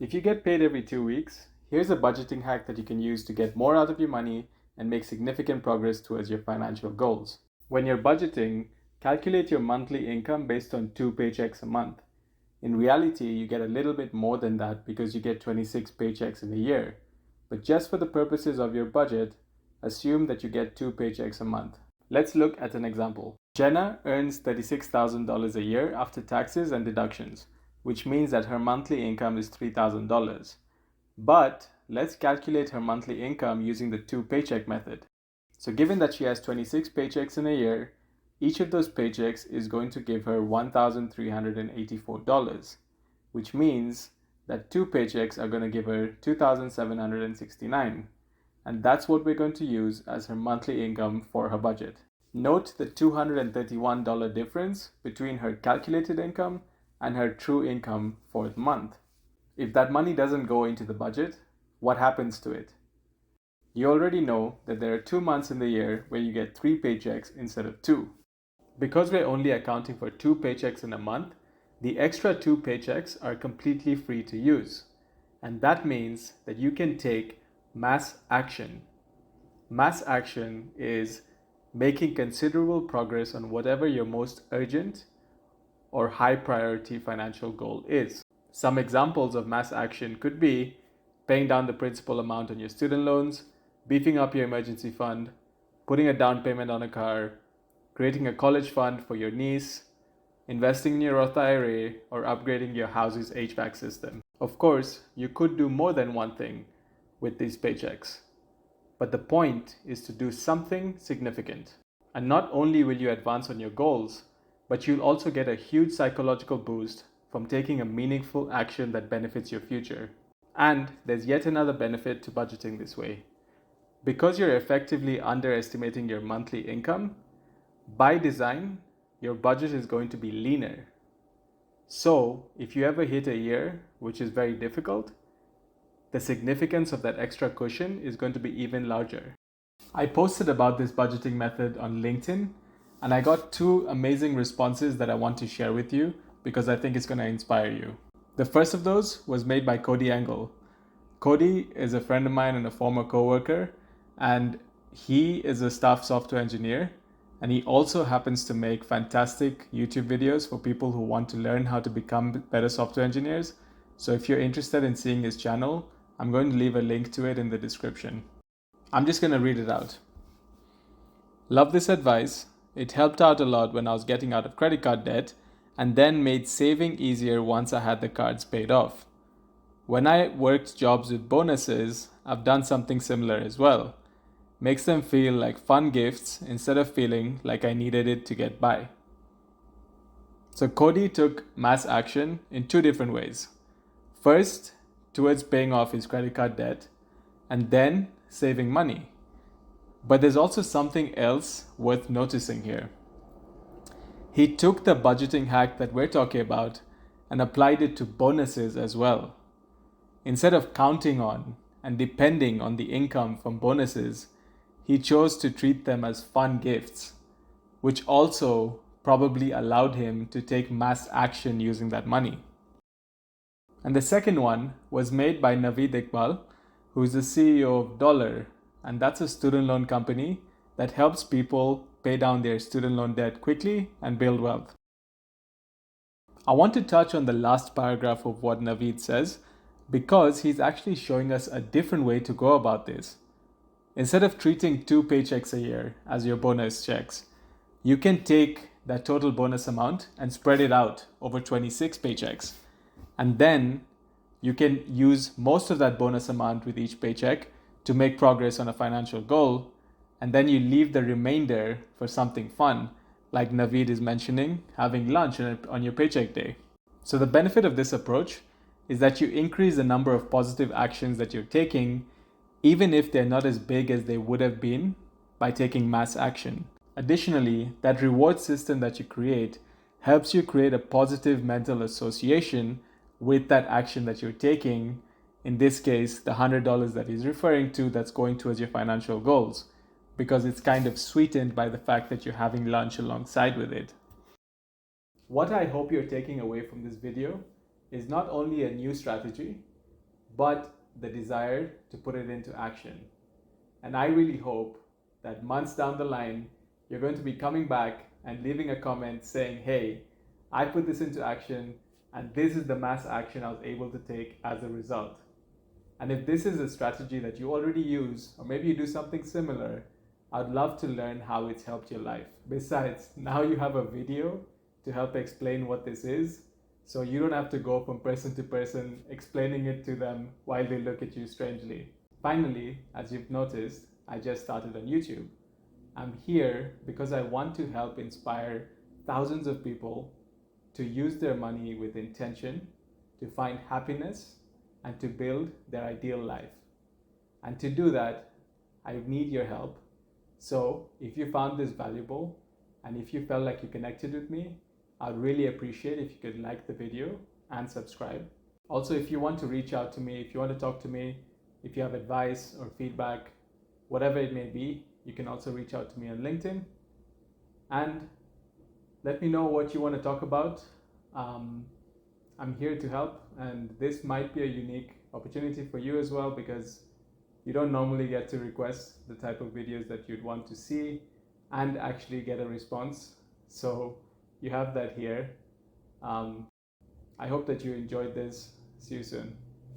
If you get paid every 2 weeks, here's a budgeting hack that you can use to get more out of your money and make significant progress towards your financial goals. When you're budgeting, calculate your monthly income based on 2 paychecks a month. In reality, you get a little bit more than that because you get 26 paychecks in a year. But just for the purposes of your budget, assume that you get 2 paychecks a month. Let's look at an example. Jenna earns $36,000 a year after taxes and deductions, which means that her monthly income is $3,000. But let's calculate her monthly income using the 2 paycheck method. So given that she has 26 paychecks in a year, each of those paychecks is going to give her $1,384, which means that 2 paychecks are going to give her $2,769. And that's what we're going to use as her monthly income for her budget. Note the $231 difference between her calculated income and her true income for the month. If that money doesn't go into the budget, what happens to it? You already know that there are 2 months in the year where you get 3 paychecks instead of 2. Because we're only accounting for 2 paychecks in a month, the extra 2 paychecks are completely free to use. And that means that you can take mass action. Mass action is making considerable progress on whatever your most urgent or high priority financial goal is. Some examples of mass action could be paying down the principal amount on your student loans, beefing up your emergency fund, putting a down payment on a car, creating a college fund for your niece, investing in your Roth IRA, or upgrading your house's HVAC system. Of course, you could do more than one thing with these paychecks, but the point is to do something significant. And not only will you advance on your goals, but you'll also get a huge psychological boost from taking a meaningful action that benefits your future. And there's yet another benefit to budgeting this way. Because you're effectively underestimating your monthly income, by design, your budget is going to be leaner. So, if you ever hit a year which is very difficult, the significance of that extra cushion is going to be even larger. I posted about this budgeting method on LinkedIn, and I got 2 amazing responses that I want to share with you because I think it's going to inspire you. The first of those was made by Cody Engel. Cody is a friend of mine and a former coworker, and he is a staff software engineer, and he also happens to make fantastic YouTube videos for people who want to learn how to become better software engineers. So if you're interested in seeing his channel, I'm going to leave a link to it in the description. I'm just going to read it out. Love this advice. It helped out a lot when I was getting out of credit card debt and then made saving easier once I had the cards paid off. When I worked jobs with bonuses, I've done something similar as well. Makes them feel like fun gifts instead of feeling like I needed it to get by. So Cody took mass action in 2 different ways. First, towards paying off his credit card debt, and then saving money. But there's also something else worth noticing here. He took the budgeting hack that we're talking about and applied it to bonuses as well. Instead of counting on and depending on the income from bonuses, he chose to treat them as fun gifts, which also probably allowed him to take mass action using that money. And the second one was made by Naveed Iqbal, who is the CEO of Dollar, and that's a student loan company that helps people pay down their student loan debt quickly and build wealth. I want to touch on the last paragraph of what Naveed says because he's actually showing us a different way to go about this. Instead of treating 2 paychecks a year as your bonus checks, you can take that total bonus amount and spread it out over 26 paychecks. And then you can use most of that bonus amount with each paycheck to make progress on a financial goal. And then you leave the remainder for something fun, like Naveed is mentioning, having lunch on your paycheck day. So the benefit of this approach is that you increase the number of positive actions that you're taking, even if they're not as big as they would have been by taking mass action. Additionally, that reward system that you create helps you create a positive mental association with that action that you're taking. In this case, the $100 that he's referring to that's going towards your financial goals, because it's kind of sweetened by the fact that you're having lunch alongside with it. What I hope you're taking away from this video is not only a new strategy, but the desire to put it into action. And I really hope that months down the line, you're going to be coming back and leaving a comment saying, hey, I put this into action and this is the mass action I was able to take as a result. And if this is a strategy that you already use, or maybe you do something similar, I'd love to learn how it's helped your life. Besides, now you have a video to help explain what this is, so you don't have to go from person to person explaining it to them while they look at you strangely. Finally, as you've noticed, I just started on YouTube. I'm here because I want to help inspire thousands of people to use their money with intention, to find happiness, and to build their ideal life. And to do that, I need your help. So if you found this valuable and if you felt like you connected with me, I'd really appreciate if you could like the video and subscribe. Also, if you want to reach out to me, if you want to talk to me, if you have advice or feedback, whatever it may be, you can also reach out to me on LinkedIn. And let me know what you want to talk about. I'm here to help, and this might be a unique opportunity for you as well, because you don't normally get to request the type of videos that you'd want to see and actually get a response. So you have that here. I hope that you enjoyed this. See you soon.